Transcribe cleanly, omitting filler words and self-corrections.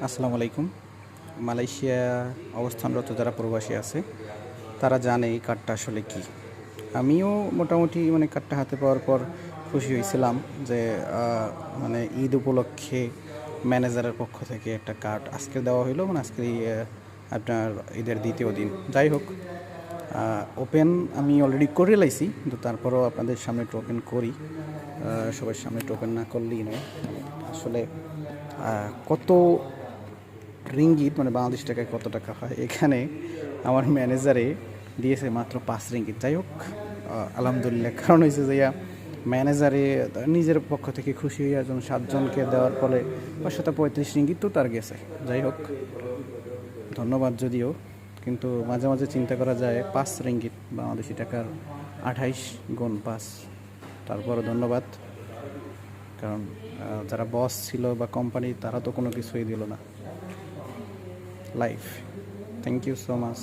আসসালামু আলাইকুম। মালয়েশিয়া অবস্থানরত যারা প্রবাসী আছে তারা জানে এই কার্ডটা আসলে কি। আমিও মোটামুটি কার্ডটা হাতে পাওয়ার পর খুশি হয়েছিলাম যে মানে ঈদ উপলক্ষে ম্যানেজারের পক্ষ থেকে একটা কার্ড আজকে দেওয়া হইলো, আজকে আপনার ঈদের দ্বিতীয় দিন। যাই হোক, ওপেন আমি অলরেডি করে লাইছি, কিন্তু তারপরও আপনাদের সামনে একটু ওপেন করি। সবার সামনে একটু ওপেন না করলেই নয়। আসলে কত রিঙ্গিত বাংলাদেশ টাকায় কত টাকা হয় এখানে আমার ম্যানেজারে দিয়েছে মাত্র 5 রিঙ্গিত। যাই হোক, আলহামদুলিল্লাহ। কারণ হয়েছে যে ম্যানেজারে নিজের পক্ষ থেকে খুশি হয়ে একজন 7জনকে দেওয়ার ফলে 535 রিঙ্গিত তো তার গেছে। যাই হোক, ধন্যবাদ। যদিও কিন্তু মাঝে মাঝে চিন্তা করা যায় 5 রিঙ্গিত বাংলাদেশি টাকার 28 গুণ 5। তারপরও ধন্যবাদ, কারণ যারা বস ছিল বা কোম্পানি তারা তো কোনো কিছুই দিল না। Life, thank you so much.